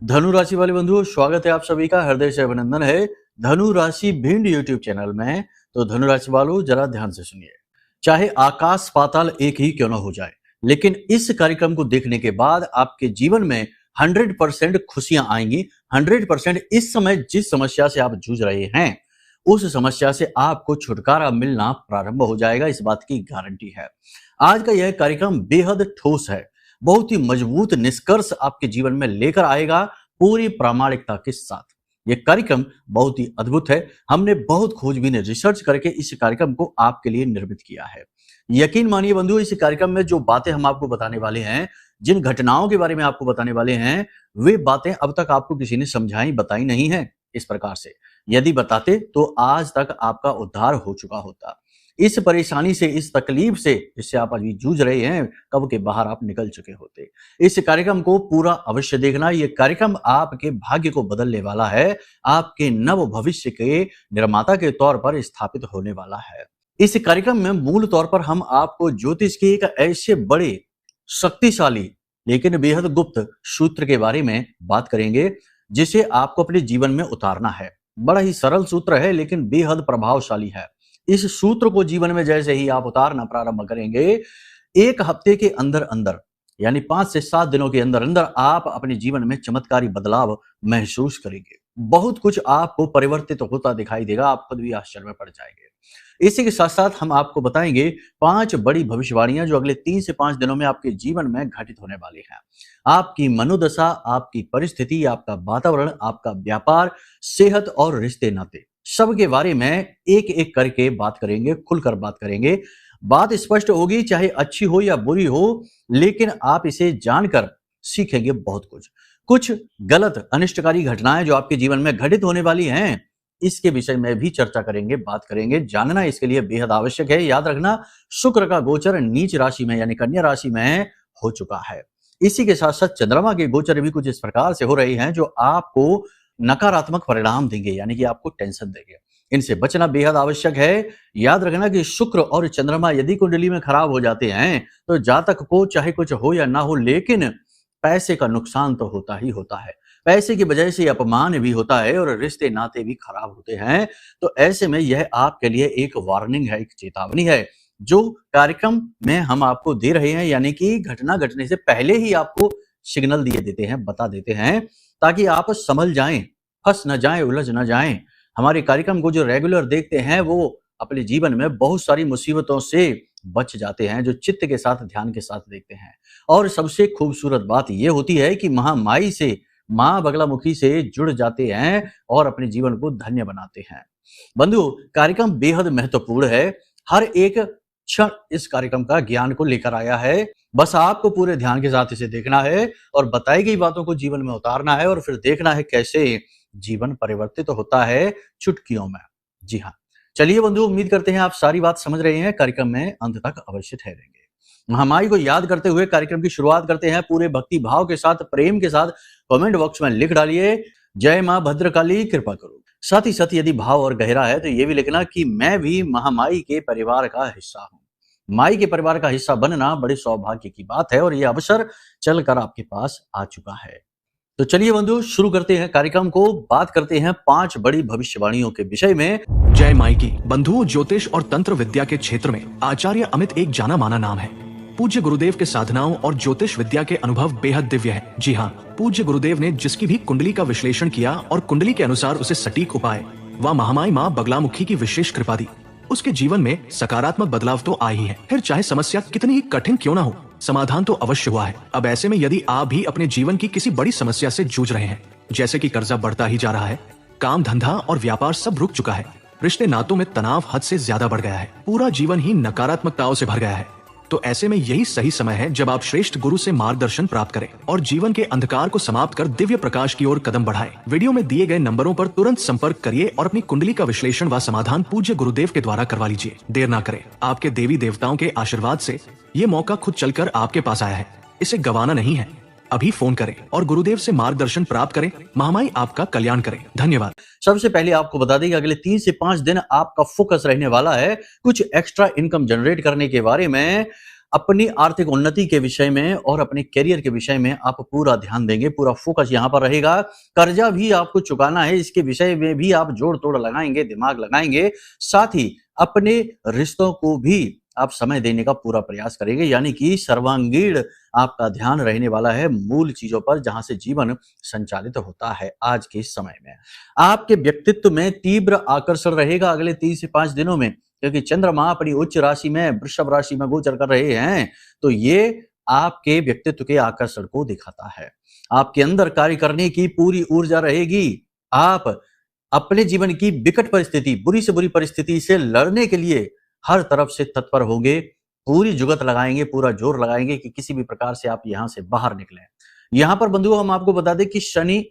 धनु राशि वाले बंधुओं, स्वागत है आप सभी का, हृदय से अभिनंदन है धनु राशि भिंड यूट्यूब चैनल में। तो धनु राशि वालों, जरा ध्यान से सुनिए। चाहे आकाश पाताल एक ही क्यों ना हो जाए, लेकिन इस कार्यक्रम को देखने के बाद आपके जीवन में 100% खुशियां आएंगी। 100% इस समय जिस समस्या से आप जूझ रहे हैं, उस समस्या से आपको छुटकारा मिलना प्रारंभ हो जाएगा, इस बात की गारंटी है। आज का यह कार्यक्रम बेहद ठोस है, बहुत ही मजबूत निष्कर्ष आपके जीवन में लेकर आएगा पूरी प्रामाणिकता के साथ। यह कार्यक्रम बहुत ही अद्भुत है। हमने बहुत खोजबीन रिसर्च करके इस कार्यक्रम को आपके लिए निर्मित किया है। यकीन मानिए बंधुओं, इस कार्यक्रम में जो बातें हम आपको बताने वाले हैं, जिन घटनाओं के बारे में आपको बताने वाले हैं, वे बातें अब तक आपको किसी ने समझाई बताई नहीं है इस प्रकार से। यदि बताते तो आज तक आपका उद्धार हो चुका होता। इस परेशानी से, इस तकलीफ से जिससे आप अभी जूझ रहे हैं, कब के बाहर आप निकल चुके होते। इस कार्यक्रम को पूरा अवश्य देखना। यह कार्यक्रम आपके भाग्य को बदलने वाला है, आपके नव भविष्य के निर्माता के तौर पर स्थापित होने वाला है। इस कार्यक्रम में मूल तौर पर हम आपको ज्योतिष के एक ऐसे बड़े, शक्तिशाली लेकिन बेहद गुप्त सूत्र के बारे में बात करेंगे, जिसे आपको अपने जीवन में उतारना है। बड़ा ही सरल सूत्र है, लेकिन बेहद प्रभावशाली है। इस सूत्र को जीवन में जैसे ही आप उतारना प्रारंभ करेंगे, एक हफ्ते के अंदर अंदर, यानी 5 से 7 दिनों के अंदर अंदर आप अपने जीवन में चमत्कारी बदलाव महसूस करेंगे। बहुत कुछ आपको परिवर्तित होता दिखाई देगा, आप खुद भी आश्चर्य में पड़ जाएंगे। इसी के साथ साथ हम आपको बताएंगे 5 बड़ी भविष्यवाणियां जो अगले 3 से 5 दिनों में आपके जीवन में घटित होने वाली हैं। आपकी मनोदशा, आपकी परिस्थिति, आपका वातावरण, आपका व्यापार, सेहत और रिश्ते नाते, सब के बारे में एक एक करके बात करेंगे, खुलकर बात करेंगे। बात स्पष्ट होगी, चाहे अच्छी हो या बुरी हो, लेकिन आप इसे जानकर सीखेंगे बहुत कुछ। कुछ गलत अनिष्टकारी घटनाएं जो आपके जीवन में घटित होने वाली हैं, इसके विषय में भी चर्चा करेंगे, बात करेंगे। जानना इसके लिए बेहद आवश्यक है। याद रखना, शुक्र का गोचर नीच राशि में यानी कन्या राशि में हो चुका है। इसी के साथ साथ चंद्रमा के गोचर भी कुछ इस प्रकार से हो रहे हैं जो आपको नकारात्मक परिणाम देंगे, यानी कि आपको टेंशन देंगे। इनसे बचना बेहद आवश्यक है। याद रखना कि शुक्र और चंद्रमा यदि कुंडली में खराब हो जाते हैं, तो जातक को चाहे कुछ हो या ना हो, लेकिन पैसे का नुकसान तो होता ही होता है। पैसे की वजह से अपमान भी होता है और रिश्ते नाते भी खराब होते हैं। तो ऐसे में यह आपके लिए एक वार्निंग है, एक चेतावनी है, जो कार्यक्रम में हम आपको दे रहे हैं, यानी कि घटना घटने से पहले ही आपको सिग्नल दिए देते हैं, बता देते हैं, ताकि आप संभल जाएं, फंस न जाएं, उलझ न जाएं। हमारे कार्यक्रम को जो रेगुलर देखते हैं, वो अपने जीवन में बहुत सारी मुसीबतों से बच जाते हैं, जो चित्त के साथ, ध्यान के साथ देखते हैं। और सबसे खूबसूरत बात यह होती है कि महामाई से, मां बगलामुखी से जुड़ जाते हैं और अपने जीवन को धन्य बनाते हैं। बंधु, कार्यक्रम बेहद महत्वपूर्ण है। हर एक क्षण इस कार्यक्रम का ज्ञान को लेकर आया है। बस आपको पूरे ध्यान के साथ इसे देखना है और बताई गई बातों को जीवन में उतारना है और फिर देखना है कैसे जीवन परिवर्तित होता है चुटकियों में। जी हाँ, चलिए बंधु, उम्मीद करते हैं आप सारी बात समझ रहे हैं। कार्यक्रम में अंत तक अवश्य ठहरेंगे। महामाई को याद करते हुए कार्यक्रम की शुरुआत करते हैं पूरे भक्ति भाव के साथ, प्रेम के साथ। कमेंट बॉक्स में लिख डालिए, जय मां भद्रकाली कृपा करो। साथ ही साथ यदि भाव और गहरा है तो ये भी लिखना कि मैं भी महामाई के परिवार का हिस्सा हूं। माई के परिवार का हिस्सा बनना बड़े सौभाग्य की बात है और यह अवसर चलकर आपके पास आ चुका है। तो चलिए बंधु, शुरू करते हैं कार्यक्रम को। बात करते हैं 5 बड़ी भविष्यवाणियों के विषय में। जय माई की। बंधुओं, ज्योतिष और तंत्र विद्या के क्षेत्र में आचार्य अमित एक जाना माना नाम है। पूज्य गुरुदेव के साधनाओं और ज्योतिष विद्या के अनुभव बेहद दिव्य है। जी हाँ, पूज्य गुरुदेव ने जिसकी भी कुंडली का विश्लेषण किया और कुंडली के अनुसार उसे सटीक उपाय व महामाई माँ बगलामुखी की विशेष कृपा दी, उसके जीवन में सकारात्मक बदलाव तो आए ही है। फिर चाहे समस्या कितनी ही कठिन क्यों ना हो, समाधान तो अवश्य हुआ है। अब ऐसे में यदि आप भी अपने जीवन की किसी बड़ी समस्या से जूझ रहे हैं, जैसे कि कर्जा बढ़ता ही जा रहा है, काम धंधा और व्यापार सब रुक चुका है, रिश्ते नातों में तनाव हद से ज्यादा बढ़ गया है, पूरा जीवन ही नकारात्मकताओं से भर गया है, तो ऐसे में यही सही समय है जब आप श्रेष्ठ गुरु से मार्गदर्शन प्राप्त करें और जीवन के अंधकार को समाप्त कर दिव्य प्रकाश की ओर कदम बढ़ाएं। वीडियो में दिए गए नंबरों पर तुरंत संपर्क करिए और अपनी कुंडली का विश्लेषण व समाधान पूज्य गुरुदेव के द्वारा करवा लीजिए। देर ना करें, आपके देवी देवताओं के आशीर्वाद से ये मौका खुद चलकर आपके पास आया है, इसे गंवाना नहीं है। अभी फोन करें और गुरुदेव से मार्गदर्शन प्राप्त करें। महामाई आपका कल्याण करें। धन्यवाद। सबसे पहले आपको बता दें कि अगले 3 से 5 दिन आपका फोकस रहने वाला है कुछ एक्स्ट्रा इनकम जनरेट करने के बारे में। अपनी आर्थिक उन्नति के विषय में और अपने करियर के विषय में आप पूरा ध्यान देंगे, पूरा फोकस यहाँ पर रहेगा। कर्जा भी आपको चुकाना है, इसके विषय में भी आप जोड़ तोड़ लगाएंगे, दिमाग लगाएंगे। साथ ही अपने रिश्तों को भी आप समय देने का पूरा प्रयास करेंगे, यानी कि सर्वांगीण आपका ध्यान रहने वाला है मूल चीजों पर, जहां से जीवन संचालित होता है। आज के समय में आपके व्यक्तित्व में तीव्र आकर्षण रहेगा अगले 3 से 5 दिनों में, क्योंकि चंद्रमा अपनी उच्च राशि में वृषभ राशि में गोचर कर रहे हैं, तो ये आपके व्यक्तित्व के आकर्षण को दिखाता है। आपके अंदर कार्य करने की पूरी ऊर्जा रहेगी। आप अपने जीवन की विकट परिस्थिति, बुरी से बुरी परिस्थिति से लड़ने के लिए हर तरफ से तत्पर होंगे, पूरी जुगत लगाएंगे, पूरा जोर लगाएंगे कि किसी भी प्रकार से आप यहां से बाहर निकलें। यहां पर बंधुओं हम आपको बता दें कि शनि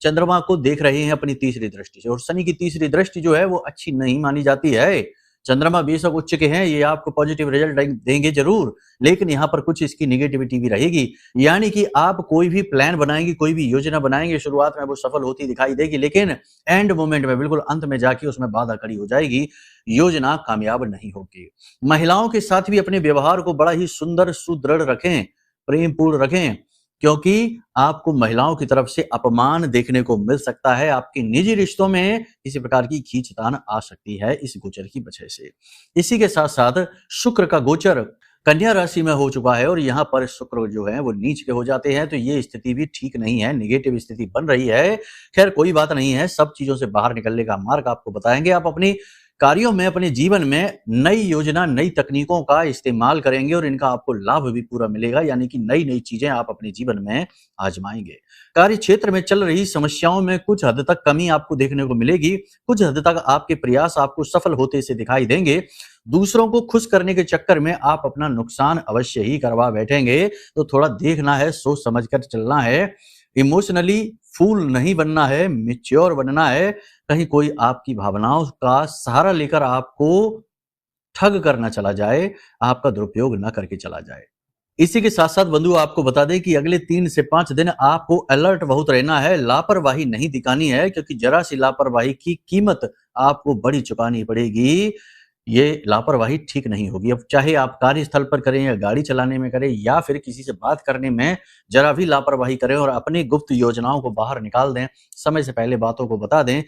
चंद्रमा को देख रहे हैं अपनी तीसरी दृष्टि से, और शनि की तीसरी दृष्टि जो है वो अच्छी नहीं मानी जाती है। चंद्रमा बेशक उच्च के हैं, ये आपको पॉजिटिव रिजल्ट देंगे जरूर, लेकिन यहाँ पर कुछ इसकी निगेटिविटी भी रहेगी। यानी कि आप कोई भी प्लान बनाएंगे, कोई भी योजना बनाएंगे, शुरुआत में वो सफल होती दिखाई देगी, लेकिन एंड मोमेंट में, बिल्कुल अंत में जाके उसमें बाधा खड़ी हो जाएगी, योजना कामयाब नहीं होगी। महिलाओं के साथ भी अपने व्यवहार को बड़ा ही सुंदर, सुदृढ़ रखें, प्रेमपूर्ण रखें, क्योंकि आपको महिलाओं की तरफ से अपमान देखने को मिल सकता है। आपके निजी रिश्तों में किसी प्रकार की खींचतान आ सकती है इस गोचर की वजह से। इसी के साथ साथ शुक्र का गोचर कन्या राशि में हो चुका है, और यहाँ पर शुक्र जो है वो नीच के हो जाते हैं, तो ये स्थिति भी ठीक नहीं है, नेगेटिव स्थिति बन रही है। खैर कोई बात नहीं है, सब चीजों से बाहर निकलने का मार्ग आपको बताएंगे। आप अपनी कार्यों में, अपने जीवन में नई योजना, नई तकनीकों का इस्तेमाल करेंगे और इनका आपको लाभ भी पूरा मिलेगा, यानी कि नई नई चीजें आप अपने जीवन में आजमाएंगे। कार्य क्षेत्र में चल रही समस्याओं में कुछ हद तक कमी आपको देखने को मिलेगी, कुछ हद तक आपके प्रयास आपको सफल होते से दिखाई देंगे। दूसरों को खुश करने के चक्कर में आप अपना नुकसान अवश्य ही करवा बैठेंगे, तो थोड़ा देखना है, सोच समझ कर चलना है। इमोशनली फूल नहीं बनना है, मैच्योर बनना है। कहीं कोई आपकी भावनाओं का सहारा लेकर आपको ठग करना चला जाए, आपका दुरुपयोग ना करके चला जाए। इसी के साथ साथ बंधु आपको बता दें कि अगले 3 से 5 दिन आपको अलर्ट बहुत रहना है, लापरवाही नहीं दिखानी है, क्योंकि जरा सी लापरवाही की कीमत आपको बड़ी चुकानी पड़ेगी। ये लापरवाही ठीक नहीं होगी। अब चाहे आप कार्यस्थल पर करें या गाड़ी चलाने में करें या फिर किसी से बात करने में जरा भी लापरवाही करें और अपनी गुप्त योजनाओं को बाहर निकाल दें, समय से पहले बातों को बता दें,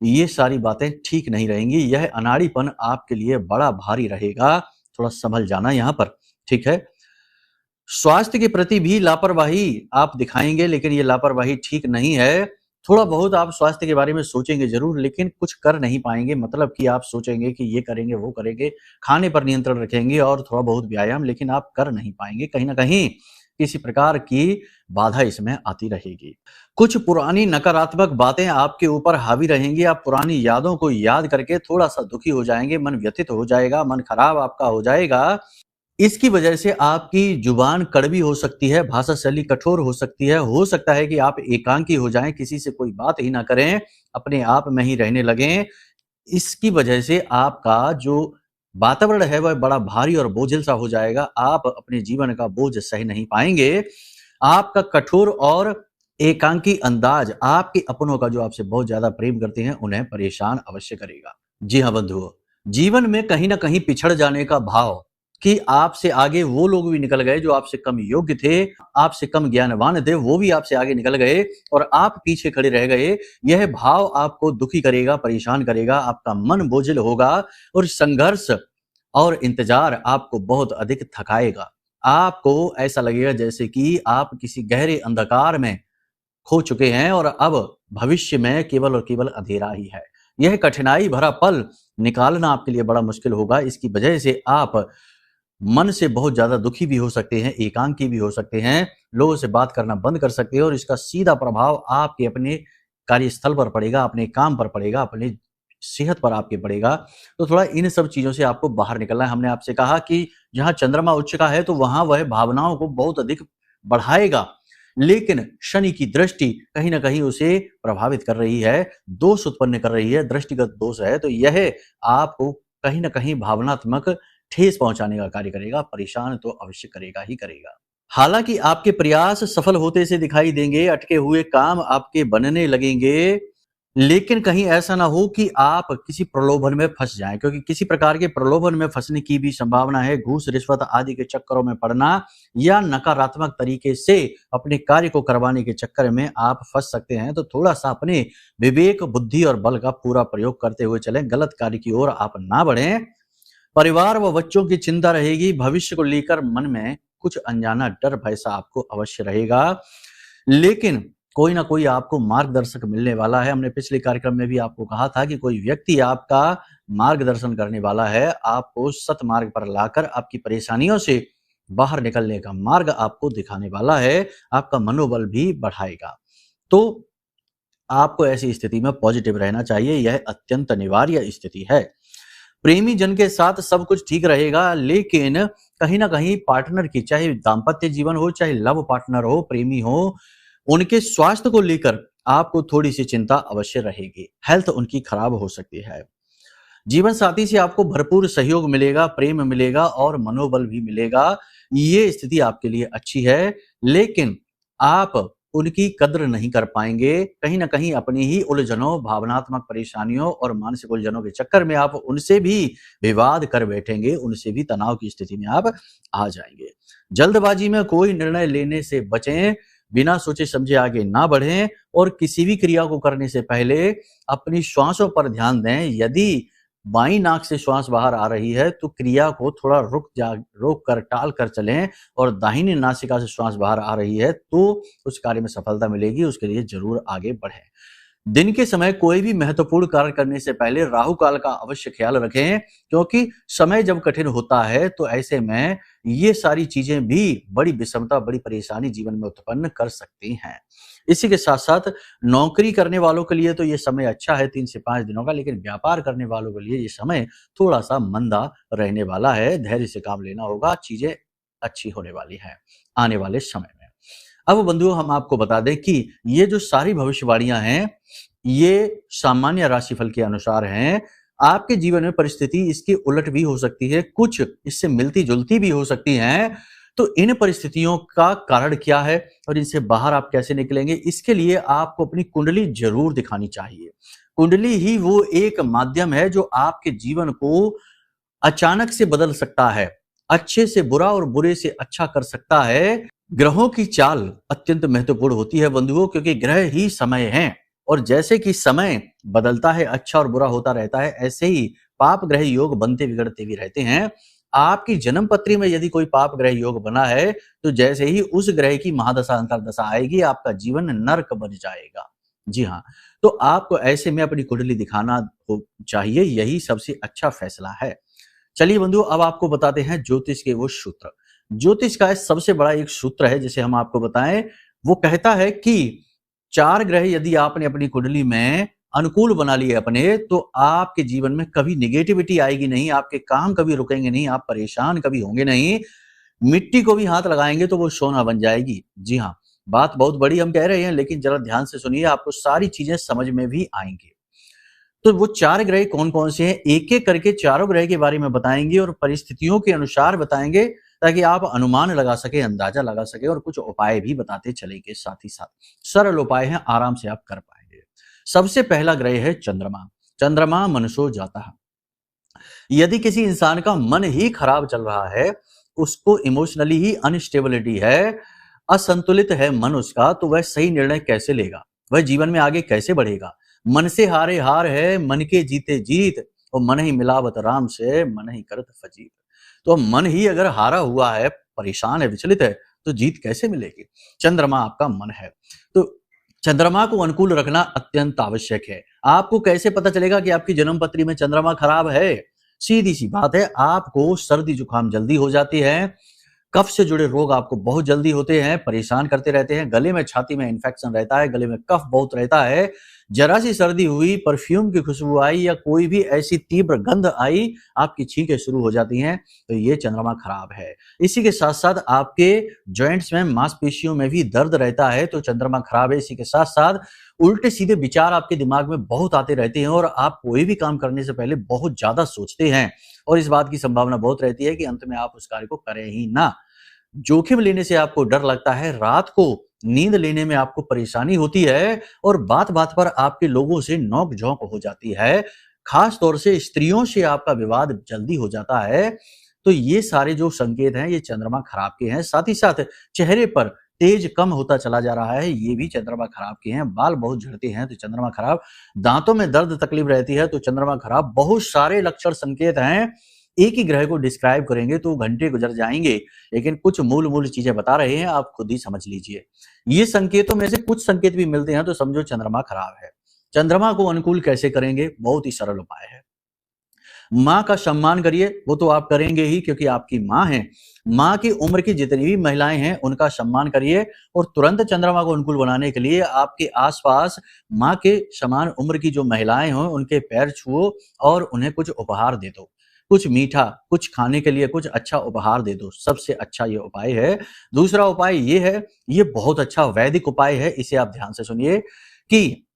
ये सारी बातें ठीक नहीं रहेंगी। यह अनाड़ीपन आपके लिए बड़ा भारी रहेगा, थोड़ा संभल जाना यहाँ पर, ठीक है। स्वास्थ्य के प्रति भी लापरवाही आप दिखाएंगे, लेकिन ये लापरवाही ठीक नहीं है। थोड़ा बहुत आप स्वास्थ्य के बारे में सोचेंगे जरूर, लेकिन कुछ कर नहीं पाएंगे। मतलब कि आप सोचेंगे कि ये करेंगे, वो करेंगे, खाने पर नियंत्रण रखेंगे और थोड़ा बहुत व्यायाम, लेकिन आप कर नहीं पाएंगे। कहीं ना कहीं किसी प्रकार की बाधा इसमें आती रहेगी। कुछ पुरानी नकारात्मक बातें आपके ऊपर हावी रहेंगी। आप पुरानी यादों को याद करके थोड़ा सा दुखी हो जाएंगे, मन व्यथित हो जाएगा, मन खराब आपका हो जाएगा। इसकी वजह से आपकी जुबान कड़वी हो सकती है, भाषा शैली कठोर हो सकती है। हो सकता है कि आप एकांकी हो जाएं, किसी से कोई बात ही ना करें, अपने आप में ही रहने लगें। इसकी वजह से आपका जो वातावरण है वह बड़ा भारी और बोझिल सा हो जाएगा। आप अपने जीवन का बोझ सह नहीं पाएंगे। आपका कठोर और एकांकी अंदाज आपके अपनों का, जो आपसे बहुत ज्यादा प्रेम करते हैं, उन्हें परेशान अवश्य करेगा। जी हाँ बंधुओं, जीवन में कहीं ना कहीं पिछड़ जाने का भाव कि आपसे आगे वो लोग भी निकल गए जो आपसे कम योग्य थे, आपसे कम ज्ञानवान थे, वो भी आपसे आगे निकल गए और आप पीछे खड़े रह गए। यह भाव आपको दुखी करेगा, परेशान करेगा, आपका मन बोझिल होगा और संघर्ष और इंतजार आपको बहुत अधिक थकाएगा। आपको ऐसा लगेगा जैसे कि आप किसी गहरे अंधकार में खो चुके हैं और अब भविष्य में केवल और केवल अंधेरा ही है। यह कठिनाई भरा पल निकालना आपके लिए बड़ा मुश्किल होगा। इसकी वजह से आप मन से बहुत ज्यादा दुखी भी हो सकते हैं, एकांकी भी हो सकते हैं, लोगों से बात करना बंद कर सकते हैं और इसका सीधा प्रभाव आपके अपने कार्यस्थल पर पड़ेगा, अपने काम पर पड़ेगा, अपनी सेहत पर आपके पड़ेगा। तो थोड़ा इन सब चीजों से आपको बाहर निकलना है। हमने आपसे कहा कि जहां चंद्रमा उच्च का है तो वहां वह भावनाओं को बहुत अधिक बढ़ाएगा, लेकिन शनि की दृष्टि कहीं ना कहीं उसे प्रभावित कर रही है, दोष उत्पन्न कर रही है, दृष्टिगत दोष है। तो यह आपको कहीं ना कहीं भावनात्मक ठेस पहुंचाने का कार्य करेगा, परेशान तो अवश्य करेगा ही करेगा। हालांकि आपके प्रयास सफल होते से दिखाई देंगे, अटके हुए काम आपके बनने लगेंगे। लेकिन कहीं ऐसा ना हो कि आप किसी प्रलोभन में फंस जाएं, क्योंकि किसी प्रकार के प्रलोभन में फंसने की भी संभावना है। घूस रिश्वत आदि के चक्करों में पड़ना या नकारात्मक तरीके से अपने कार्य को करवाने के चक्कर में आप फंस सकते हैं। तो थोड़ा सा अपने विवेक बुद्धि और बल का पूरा प्रयोग करते हुए चलें, गलत कार्य की ओर आप ना बढ़ें। परिवार व बच्चों की चिंता रहेगी, भविष्य को लेकर मन में कुछ अनजाना डर भय सा आपको अवश्य रहेगा, लेकिन कोई ना कोई आपको मार्गदर्शक मिलने वाला है। हमने पिछले कार्यक्रम में भी आपको कहा था कि कोई व्यक्ति आपका मार्गदर्शन करने वाला है, आपको सतमार्ग पर लाकर आपकी परेशानियों से बाहर निकलने का मार्ग आपको दिखाने वाला है, आपका मनोबल भी बढ़ाएगा। तो आपको ऐसी स्थिति में पॉजिटिव रहना चाहिए, यह अत्यंत अनिवार्य स्थिति है। प्रेमी जन के साथ सब कुछ ठीक रहेगा, लेकिन कहीं ना कहीं पार्टनर की, चाहे दाम्पत्य जीवन हो, चाहे लव पार्टनर हो, प्रेमी हो, उनके स्वास्थ्य को लेकर आपको थोड़ी सी चिंता अवश्य रहेगी। हेल्थ उनकी खराब हो सकती है। जीवन साथी से आपको भरपूर सहयोग मिलेगा, प्रेम मिलेगा और मनोबल भी मिलेगा। ये स्थिति आपके लिए अच्छी है, लेकिन आप उनकी कद्र नहीं कर पाएंगे। कहीं ना कहीं अपनी ही उलझनों, भावनात्मक परेशानियों और मानसिक उलझनों के चक्कर में आप उनसे भी विवाद कर बैठेंगे, उनसे भी तनाव की स्थिति में आप आ जाएंगे। जल्दबाजी में कोई निर्णय लेने से बचें, बिना सोचे समझे आगे ना बढ़ें और किसी भी क्रिया को करने से पहले अपनी श्वासों पर ध्यान दें। यदि बाईं नाक से श्वास बाहर आ रही है तो क्रिया को थोड़ा रोक कर टाल कर चलें, और दाहिनी नासिका से श्वास बाहर आ रही है तो उस कार्य में सफलता मिलेगी। उसके लिए जरूर आगे बढ़ें। दिन के समय कोई भी महत्वपूर्ण कार्य करने से पहले राहु काल का अवश्य ख्याल रखें, क्योंकि समय जब कठिन होता है तो ऐसे में ये सारी चीजें भी बड़ी विषमता, बड़ी परेशानी जीवन में उत्पन्न कर सकती हैं। इसी के साथ साथ नौकरी करने वालों के लिए तो ये समय अच्छा है 3 से 5 दिनों का, लेकिन व्यापार करने वालों के लिए ये समय थोड़ा सा मंदा रहने वाला है। धैर्य से काम लेना होगा, चीजें अच्छी होने वाली है आने वाले समय में। अब बंधुओं, हम आपको बता दें कि ये जो सारी भविष्यवाणियां हैं, ये सामान्य राशिफल के अनुसार हैं। आपके जीवन में परिस्थिति इसकी उलट भी हो सकती है, कुछ इससे मिलती जुलती भी हो सकती हैं। तो इन परिस्थितियों का कारण क्या है और इनसे बाहर आप कैसे निकलेंगे, इसके लिए आपको अपनी कुंडली जरूर दिखानी चाहिए। कुंडली ही वो एक माध्यम है जो आपके जीवन को अचानक से बदल सकता है, अच्छे से बुरा और बुरे से अच्छा कर सकता है। ग्रहों की चाल अत्यंत महत्वपूर्ण होती है बंधुओं, क्योंकि ग्रह ही समय हैं, और जैसे कि समय बदलता है, अच्छा और बुरा होता रहता है, ऐसे ही पाप ग्रह योग बनते बिगड़ते भी रहते हैं। आपकी जन्म पत्री में यदि कोई पाप ग्रह योग बना है तो जैसे ही उस ग्रह की महादशा अंतर्दशा आएगी, आपका जीवन नर्क बन जाएगा। जी हाँ, तो आपको ऐसे में अपनी कुंडली दिखाना चाहिए, यही सबसे अच्छा फैसला है। चलिए बंधु, अब आपको बताते हैं ज्योतिष के वो सूत्र। ज्योतिष का सबसे बड़ा एक सूत्र है जिसे हम आपको बताएं। वो कहता है कि 4 ग्रह यदि आपने अपनी कुंडली में अनुकूल बना लिए अपने, तो आपके जीवन में कभी निगेटिविटी आएगी नहीं, आपके काम कभी रुकेंगे नहीं, आप परेशान कभी होंगे नहीं। मिट्टी को भी हाथ लगाएंगे तो वो सोना बन जाएगी। जी हाँ, बात बहुत बड़ी हम कह रहे हैं, लेकिन जरा ध्यान से सुनिए, आपको सारी चीजें समझ में भी आएंगी। तो वो 4 ग्रह कौन-कौन से हैं, एक-एक करके चारों ग्रह के बारे में बताएंगे और परिस्थितियों के अनुसार बताएंगे, ताकि आप अनुमान लगा सके, अंदाजा लगा सके, और कुछ उपाय भी बताते चलेंगे साथ ही साथ। सरल उपाय हैं, आराम से आप कर पाएंगे। सबसे पहला ग्रह है चंद्रमा। चंद्रमा मनसो जाता। यदि किसी इंसान का मन ही खराब चल रहा है, उसको इमोशनली ही अनस्टेबिलिटी है, असंतुलित है मन उसका, तो वह सही निर्णय कैसे लेगा, वह जीवन में आगे कैसे बढ़ेगा। मन से हारे हार है, मन के जीते जीत, और मन ही मिलावत राम से, मन ही करत फजीत। तो मन ही अगर हारा हुआ है, परेशान है, विचलित है, तो जीत कैसे मिलेगी। चंद्रमा आपका मन है, तो चंद्रमा को अनुकूल रखना अत्यंत आवश्यक है। आपको कैसे पता चलेगा कि आपकी जन्म पत्री में चंद्रमा खराब है? सीधी सी बात है, आपको सर्दी जुकाम जल्दी हो जाती है, कफ से जुड़े रोग आपको बहुत जल्दी होते हैं, परेशान करते रहते हैं, गले में छाती में इन्फेक्शन रहता है, गले में कफ बहुत रहता है, जरा सी सर्दी हुई, परफ्यूम की खुशबू आई या कोई भी ऐसी तीव्र गंध आई, आपकी छींकें शुरू हो जाती हैं, तो ये चंद्रमा खराब है। इसी के साथ साथ आपके जॉइंट्स में, मांसपेशियों में भी दर्द रहता है, तो चंद्रमा खराब है। इसी के साथ साथ उल्टे सीधे विचार आपके दिमाग में बहुत आते रहते हैं और आप कोई भी काम करने से पहले बहुत ज्यादा सोचते हैं, और इस बात की संभावना बहुत रहती है कि अंत में आप उस कार्य को करें ही ना। जोखिम लेने से आपको डर लगता है, रात को नींद लेने में आपको परेशानी होती है और बात-बात पर आपके लोगों से नोक-झोंक हो जाती है, खास तौर से स्त्रियों से आपका विवाद जल्दी हो जाता है, तो ये सारे जो संकेत हैं, ये चंद्रमा खराब के हैं। साथ ही साथ चेहरे पर तेज कम होता चला जा रहा है, ये भी चंद्रमा खराब के हैं। बाल बहुत झड़ते हैं तो चंद्रमा खराब, दांतों में दर्द तकलीफ रहती है तो चंद्रमा खराब। बहुत सारे लक्षण संकेत हैं। एक ही ग्रह को डिस्क्राइब करेंगे तो घंटे गुजर जाएंगे, लेकिन कुछ मूल चीजें बता रहे हैं, आप खुद ही समझ लीजिए। ये संकेतों में से कुछ संकेत भी मिलते हैं तो समझो चंद्रमा खराब है। चंद्रमा को अनुकूल कैसे करेंगे? बहुत ही सरल उपाय है। माँ का सम्मान करिए, वो तो आप करेंगे ही क्योंकि आपकी माँ है। माँ की उम्र की जितनी भी महिलाएं हैं उनका सम्मान करिए और तुरंत चंद्रमा को अनुकूल बनाने के लिए आपके आसपास माँ के समान उम्र की जो महिलाएं हों उनके पैर छुओ और उन्हें कुछ उपहार दे दो। कुछ मीठा, कुछ खाने के लिए कुछ अच्छा उपहार दे दो। सबसे अच्छा ये उपाय है। दूसरा उपाय ये है, ये बहुत अच्छा वैदिक उपाय है, इसे आप ध्यान से सुनिए कि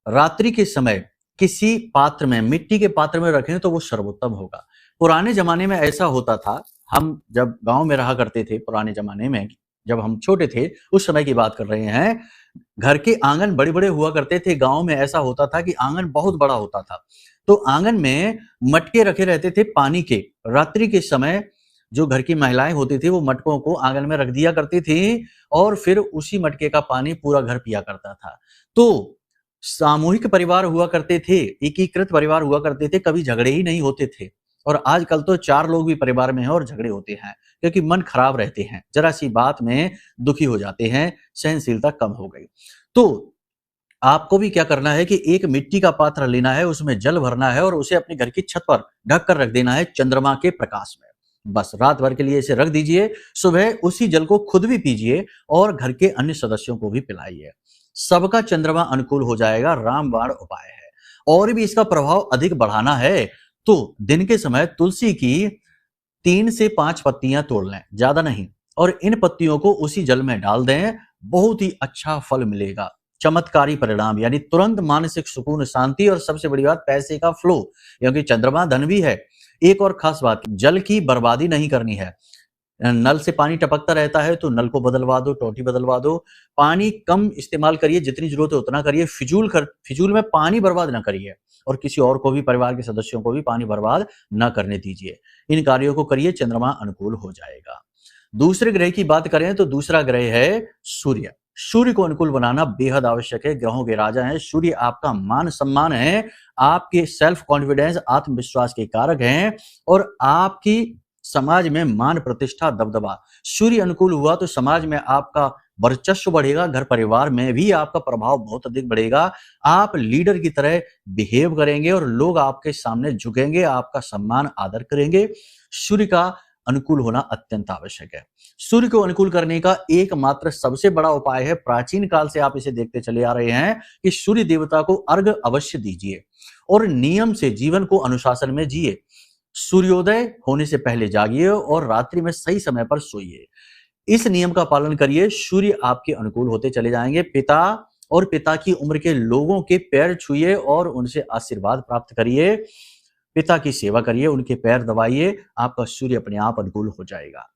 रात्रि के समय किसी पात्र में, मिट्टी के पात्र में रखें तो वो सर्वोत्तम होगा। पुराने जमाने में ऐसा होता था, हम जब गांव में रहा करते थे पुराने जमाने में, जब हम छोटे थे उस समय की बात कर रहे हैं, घर के आंगन बड़े-बड़े हुआ करते थे। गांव में ऐसा होता था कि आंगन बहुत बड़ा होता था, तो आंगन में मटके रखे रहते थे पानी के। रात्रि के समय जो घर की महिलाएं होती थी वो मटकों को आंगन में रख दिया करती थी और फिर उसी मटके का पानी पूरा घर पिया करता था। तो सामूहिक परिवार हुआ करते थे, एकीकृत परिवार हुआ करते थे, कभी झगड़े ही नहीं होते थे। और आजकल तो 4 लोग भी परिवार में हैं और झगड़े होते हैं क्योंकि मन खराब रहते हैं, जरा सी बात में दुखी हो जाते हैं, सहनशीलता कम हो गई। तो आपको भी क्या करना है कि एक मिट्टी का पात्र लेना है, उसमें जल भरना है और उसे अपने घर की छत पर ढक कर रख देना है चंद्रमा के प्रकाश में। बस रात भर के लिए इसे रख दीजिए, सुबह उसी जल को खुद भी पीजिए और घर के अन्य सदस्यों को भी पिलाइए। सबका चंद्रमा अनुकूल हो जाएगा, रामबाण उपाय है। और भी इसका प्रभाव अधिक बढ़ाना है तो दिन के समय तुलसी की 3 से 5 पत्तियां तोड़ लें, ज्यादा नहीं, और इन पत्तियों को उसी जल में डाल दें, बहुत ही अच्छा फल मिलेगा। चमत्कारी परिणाम, यानी तुरंत मानसिक सुकून, शांति और सबसे बड़ी बात पैसे का फ्लो, क्योंकि चंद्रमा धन भी है। एक और खास बात, जल की बर्बादी नहीं करनी है। नल से पानी टपकता रहता है तो नल को बदलवा दो, टोटी बदलवा दो। पानी कम इस्तेमाल करिए, जितनी जरूरत है उतना करिए। फिजूल में पानी बर्बाद ना करिए और किसी और को भी, परिवार के सदस्यों को भी पानी बर्बाद ना करने दीजिए। इन कार्यों को करिए, चंद्रमा अनुकूल हो जाएगा। दूसरे ग्रह की बात करें तो दूसरा ग्रह है सूर्य। सूर्य को अनुकूल बनाना बेहद आवश्यक है। ग्रहों के राजा हैं सूर्य, आपका मान सम्मान है, आपके सेल्फ कॉन्फिडेंस, आत्मविश्वास के कारक हैं और आपकी समाज में मान प्रतिष्ठा दबदबा। सूर्य अनुकूल हुआ तो समाज में आपका वर्चस्व बढ़ेगा, घर परिवार में भी आपका प्रभाव बहुत अधिक बढ़ेगा। आप लीडर की तरह बिहेव करेंगे और लोग आपके सामने झुकेंगे, आपका सम्मान आदर करेंगे। सूर्य का अनुकूल होना अत्यंत आवश्यक है। सूर्य को अनुकूल करने का एकमात्र सबसे बड़ा उपाय है, प्राचीन काल से आप इसे देखते चले आ रहे हैं, कि सूर्य देवता को अर्घ अवश्य दीजिए और नियम से जीवन को अनुशासन में जिए। सूर्योदय होने से पहले जागिए और रात्रि में सही समय पर सोइए। इस नियम का पालन करिए, सूर्य आपके अनुकूल होते चले जाएंगे। पिता और पिता की उम्र के लोगों के पैर छुइए और उनसे आशीर्वाद प्राप्त करिए। पिता की सेवा करिए, उनके पैर दबाइए, आपका सूर्य अपने आप अनुकूल हो जाएगा।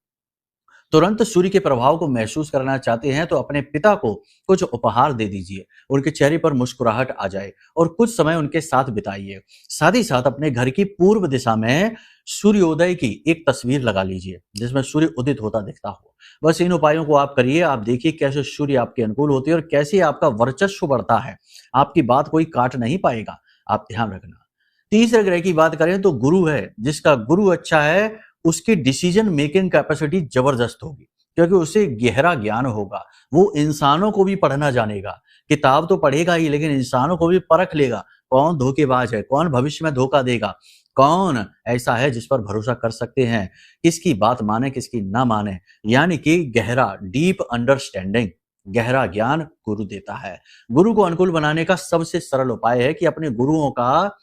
तुरंत सूर्य के प्रभाव को महसूस करना चाहते हैं तो अपने पिता को कुछ उपहार दे दीजिए, उनके चेहरे पर मुस्कुराहट आ जाए और कुछ समय उनके साथ बिताइए। साथ ही साथ अपने घर की पूर्व दिशा में सूर्योदय की एक तस्वीर लगा लीजिए जिसमें सूर्य उदित होता दिखता हो। बस इन उपायों को आप करिए, आप देखिए कैसे सूर्य आपके अनुकूल होते हैं और कैसे आपका वर्चस्व बढ़ता है। आपकी बात कोई काट नहीं पाएगा, आप ध्यान रखना। तीसरे ग्रह की बात करें तो गुरु है। जिसका गुरु अच्छा है उसकी डिसीजन मेकिंग कैपेसिटी जबरदस्त होगी क्योंकि उसे गहरा ज्ञान होगा। वो इंसानों को भी पढ़ना जानेगा, किताब तो पढ़ेगा ही लेकिन इंसानों को भी परख लेगा। कौन धोखेबाज है, कौन भविष्य में धोखा देगा, कौन ऐसा है जिस पर भरोसा कर सकते हैं, किसकी बात माने किसकी ना माने, यानी कि गहरा, डीप अंडरस्टैंडिंग, गहरा ज्ञान गुरु देता है। गुरु को अनुकूल बनाने का सबसे सरल उपाय है कि अपने गुरुओं का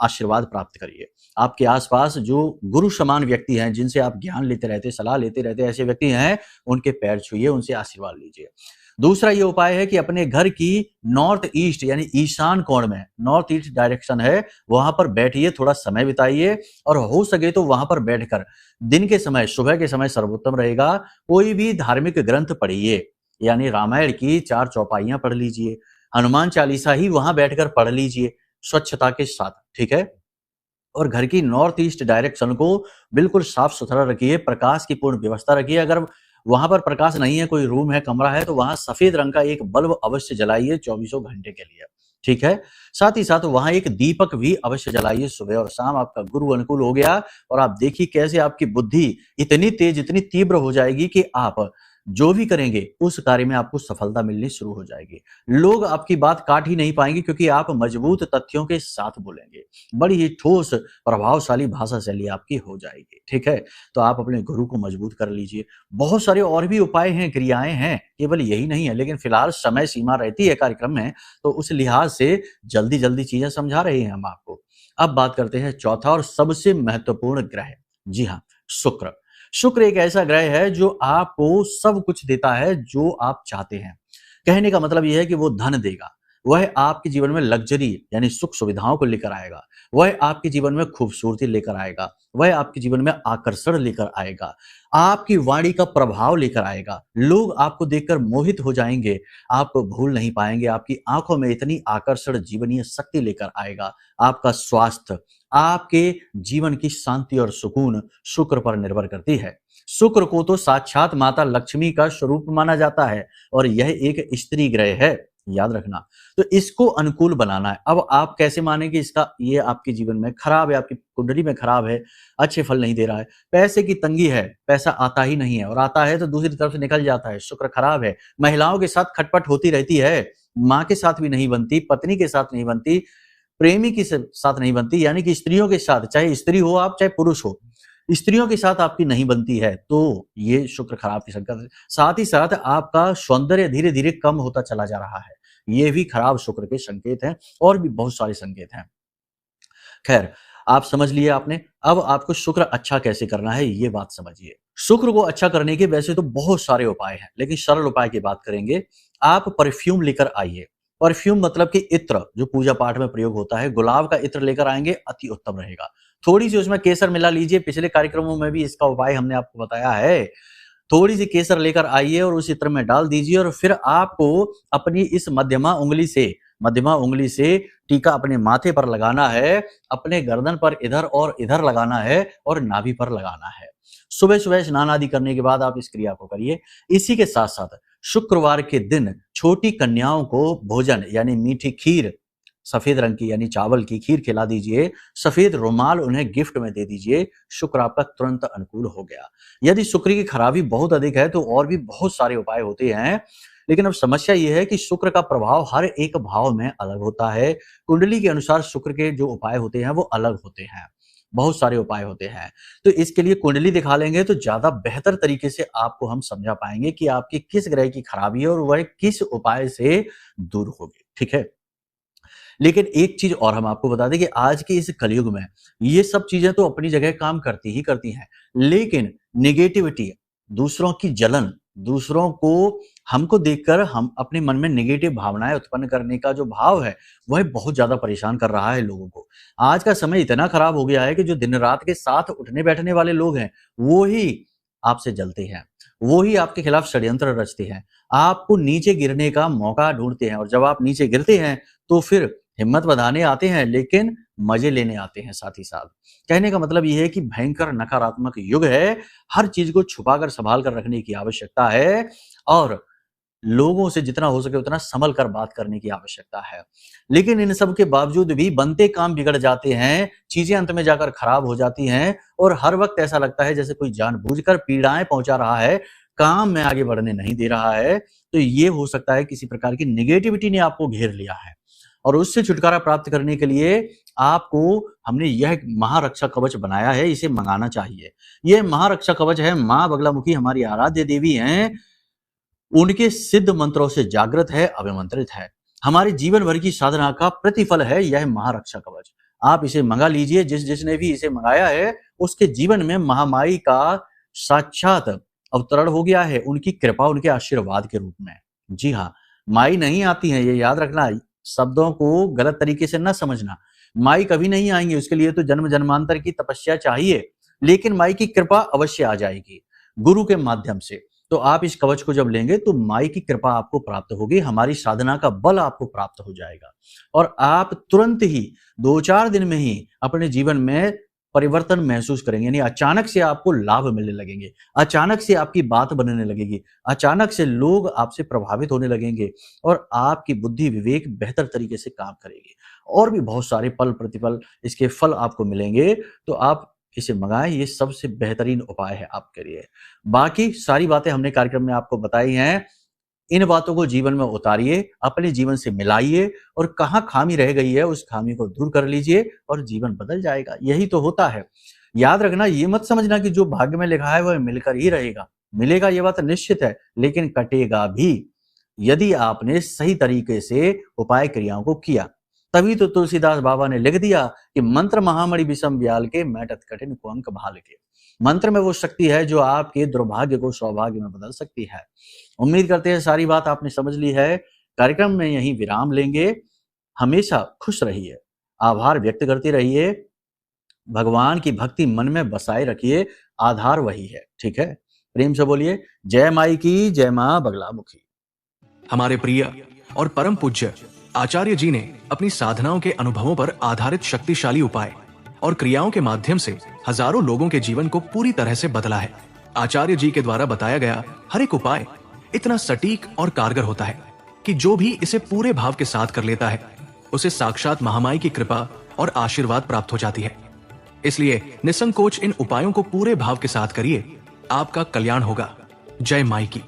आशीर्वाद प्राप्त करिए। आपके आसपास जो गुरु समान व्यक्ति हैं, जिनसे आप ज्ञान लेते रहते, सलाह लेते रहते, ऐसे व्यक्ति हैं, उनके पैर छुइए, उनसे आशीर्वाद लीजिए। दूसरा ये उपाय है कि अपने घर की नॉर्थ ईस्ट यानी ईशान कोण में, नॉर्थ ईस्ट डायरेक्शन है, वहां पर बैठिए, थोड़ा समय बिताइए और हो सके तो वहां पर बैठकर दिन के समय, सुबह के समय सर्वोत्तम रहेगा, कोई भी धार्मिक ग्रंथ पढ़िए। यानी रामायण की 4 चौपाइयां पढ़ लीजिए, हनुमान चालीसा ही वहां बैठकर पढ़ लीजिए स्वच्छता के साथ, ठीक है। और घर की नॉर्थ ईस्ट डायरेक्शन को बिल्कुल साफ सुथरा रखिए, प्रकाश की पूर्ण व्यवस्था रखिए। अगर वहां पर प्रकाश नहीं है, कोई रूम है, कमरा है, तो वहां सफेद रंग का एक बल्ब अवश्य जलाइए 24 घंटे के लिए, ठीक है। साथ ही साथ वहां एक दीपक भी अवश्य जलाइए सुबह और शाम। आपका गुरु अनुकूल हो गया और आप देखिए कैसे आपकी बुद्धि इतनी तेज, इतनी तीव्र हो जाएगी कि आप जो भी करेंगे उस कार्य में आपको सफलता मिलनी शुरू हो जाएगी। लोग आपकी बात काट ही नहीं पाएंगे क्योंकि आप मजबूत तथ्यों के साथ बोलेंगे। बड़ी ही ठोस प्रभावशाली भाषा शैली आपकी हो जाएगी, ठीक है। तो आप अपने गुरु को मजबूत कर लीजिए। बहुत सारे और भी उपाय हैं, क्रियाएं हैं, केवल यही नहीं है, लेकिन फिलहाल समय सीमा रहती है कार्यक्रम में, तो उस लिहाज से जल्दी जल्दी चीजें समझा रहे हैं हम आपको। अब बात करते हैं चौथा और सबसे महत्वपूर्ण ग्रह, जी हाँ, शुक्र। शुक्र एक ऐसा ग्रह है जो आपको सब कुछ देता है जो आप चाहते हैं। कहने का मतलब यह है कि वो धन देगा, वह आपके जीवन में लग्जरी यानी सुख सुविधाओं को लेकर आएगा, वह आपके जीवन में खूबसूरती लेकर आएगा, वह आपके जीवन में आकर्षण लेकर आएगा, आपकी वाणी का प्रभाव लेकर आएगा। लोग आपको देखकर मोहित हो जाएंगे, आपको भूल नहीं पाएंगे, आपकी आंखों में इतनी आकर्षण जीवनीय शक्ति लेकर आएगा। आपका स्वास्थ्य, आपके जीवन की शांति और सुकून शुक्र पर निर्भर करती है। शुक्र को तो साक्षात माता लक्ष्मी का स्वरूप माना जाता है और यह एक स्त्री ग्रह है, याद रखना। तो इसको अनुकूल बनाना है। अब आप कैसे मानेंगे इसका, ये आपके जीवन में खराब है, आपकी कुंडली में खराब है, अच्छे फल नहीं दे रहा है, पैसे की तंगी है, पैसा आता ही नहीं है और आता है तो दूसरी तरफ से निकल जाता है, शुक्र खराब है। महिलाओं के साथ खटपट होती रहती है, माँ के साथ भी नहीं बनती, पत्नी के साथ नहीं बनती, प्रेमी के साथ नहीं बनती, यानी कि स्त्रियों के साथ, चाहे स्त्री हो आप चाहे पुरुष हो, स्त्रियों के साथ आपकी नहीं बनती है, तो ये शुक्र खराब की संकेत है। साथ ही साथ आपका सौंदर्य धीरे धीरे कम होता चला जा रहा है, ये भी खराब शुक्र के संकेत हैं और भी बहुत सारे संकेत हैं। खैर, आप समझ लिए आपने। अब आपको शुक्र अच्छा कैसे करना है ये बात समझिए। शुक्र को अच्छा करने के वैसे तो बहुत सारे उपाय हैं, लेकिन सरल उपाय की बात करेंगे। आप परफ्यूम लेकर आइए। परफ्यूम मतलब कि इत्र जो पूजा पाठ में प्रयोग होता है, गुलाब का इत्र लेकर आएंगे, अति उत्तम रहेगा। थोड़ी सी उसमें केसर मिला लीजिए, पिछले कार्यक्रमों में भी इसका उपाय हमने आपको बताया है। थोड़ी सी केसर लेकर आइए और उस इत्र में डाल दीजिए और फिर आपको अपनी इस मध्यमा उंगली से टीका अपने माथे पर लगाना है, अपने गर्दन पर इधर और इधर लगाना है और नाभि पर लगाना है। सुबह सुबह स्नान आदि करने के बाद आप इस क्रिया को करिए। इसी के साथ साथ शुक्रवार के दिन छोटी कन्याओं को भोजन यानी मीठी खीर, सफेद रंग की यानी चावल की खीर खिला दीजिए, सफेद रुमाल उन्हें गिफ्ट में दे दीजिए, शुक्र आपका तुरंत अनुकूल हो गया। यदि शुक्र की खराबी बहुत अधिक है तो और भी बहुत सारे उपाय होते हैं, लेकिन अब समस्या यह है कि शुक्र का प्रभाव हर एक भाव में अलग होता है। कुंडली के अनुसार शुक्र के जो उपाय होते हैं वो अलग होते हैं, बहुत सारे उपाय होते हैं। तो इसके लिए कुंडली दिखा लेंगे तो ज्यादा बेहतर तरीके से आपको हम समझा पाएंगे कि आपकी किस ग्रह की खराबी है और वह किस उपाय से दूर होगी, ठीक है। लेकिन एक चीज और हम आपको बता दें कि आज के इस कलयुग में ये सब चीजें तो अपनी जगह काम करती ही करती हैं, लेकिन नेगेटिविटी, दूसरों की जलन, दूसरों को हमको देखकर हम अपने मन में नेगेटिव भावनाएं उत्पन्न करने का जो भाव है वह बहुत ज्यादा परेशान कर रहा है लोगों को। आज का समय इतना खराब हो गया है कि जो दिन रात के साथ उठने बैठने वाले लोग हैं वो ही आपसे जलते हैं, वो ही आपके खिलाफ षड्यंत्र रचते हैं, आपको नीचे गिरने का मौका ढूंढते हैं और जब आप नीचे गिरते हैं तो फिर हिम्मत बधाने आते हैं लेकिन मजे लेने आते हैं साथ ही साथ। कहने का मतलब यह है कि भयंकर नकारात्मक युग है, हर चीज को छुपाकर संभाल कर रखने की आवश्यकता है और लोगों से जितना हो सके उतना संभल कर बात करने की आवश्यकता है। लेकिन इन सब के बावजूद भी बनते काम बिगड़ जाते हैं, चीजें अंत में जाकर खराब हो जाती हैं और हर वक्त ऐसा लगता है जैसे कोई जानबूझकर पीड़ाएं पहुंचा रहा है, काम में आगे बढ़ने नहीं दे रहा है। तो ये हो सकता है किसी प्रकार की नेगेटिविटी ने आपको घेर लिया है और उससे छुटकारा प्राप्त करने के लिए आपको हमने यह महारक्षा कवच बनाया है, इसे मंगाना चाहिए। यह महारक्षा कवच है, मां बगलामुखी हमारी आराध्य देवी हैं, उनके सिद्ध मंत्रों से जागृत है, अभिमंत्रित है, हमारे जीवन भर की साधना का प्रतिफल है यह महारक्षा कवच। आप इसे मंगा लीजिए। जिसने भी इसे मंगाया है उसके जीवन में महामाई का साक्षात अवतरण हो गया है, उनकी कृपा, उनके आशीर्वाद के रूप में। जी हाँ, माई नहीं आती है, ये याद रखना, शब्दों को गलत तरीके से न समझना। माई कभी नहीं आएंगे, उसके लिए तो जन्म जन्मांतर की तपस्या चाहिए, लेकिन माई की कृपा अवश्य आ जाएगी गुरु के माध्यम से। तो आप इस कवच को जब लेंगे तो माई की कृपा आपको प्राप्त होगी, हमारी साधना का बल आपको प्राप्त हो जाएगा और आप तुरंत ही 2-4 दिन में ही अपने जीवन में परिवर्तन महसूस करेंगे। यानी अचानक से आपको लाभ मिलने लगेंगे, अचानक से आपकी बात बनने लगेगी, अचानक से लोग आपसे प्रभावित होने लगेंगे और आपकी बुद्धि विवेक बेहतर तरीके से काम करेगी और भी बहुत सारे पल प्रतिपल इसके फल आपको मिलेंगे। तो आप इसे मंगाएं, ये सबसे बेहतरीन उपाय है आपके लिए। बाकी सारी बातें हमने कार्यक्रम में आपको बताई हैं, इन बातों को जीवन में उतारिए, अपने जीवन से मिलाइए और कहाँ खामी रह गई है उस खामी को दूर कर लीजिए और जीवन बदल जाएगा। यही तो होता है। याद रखना, ये मत समझना कि जो भाग्य में लिखा है वह मिलकर ही रहेगा। मिलेगा ये बात निश्चित है, लेकिन कटेगा भी यदि आपने सही तरीके से उपाय क्रियाओं को किया। तभी तो तुलसीदास बाबा ने लिख दिया कि मंत्र महामणि विषम व्याल के, मैटत कठिन कुअंक भाल के। मंत्र में वो शक्ति है जो आपके दुर्भाग्य को सौभाग्य में बदल सकती है। उम्मीद करते हैं सारी बात आपने समझ ली है। कार्यक्रम में यहीं विराम लेंगे। हमेशा खुश रहिए, आभार व्यक्त करते रहिए, भगवान की भक्ति मन में बसाए रखिए, आधार वही है। ठीक है, प्रेम से बोलिए जय माई की, जय मां बगलामुखी। हमारे प्रिय और परम पूज्य आचार्य जी ने अपनी साधनाओं के अनुभवों पर आधारित शक्तिशाली उपाय और क्रियाओं के माध्यम से हजारों लोगों के जीवन को पूरी तरह से बदला है। आचार्य जी के द्वारा बताया गया हर एक उपाय इतना सटीक और कारगर होता है कि जो भी इसे पूरे भाव के साथ कर लेता है उसे साक्षात महामाई की कृपा और आशीर्वाद प्राप्त हो जाती है। इसलिए निसंकोच इन उपायों को पूरे भाव के साथ करिए, आपका कल्याण होगा। जय माई की।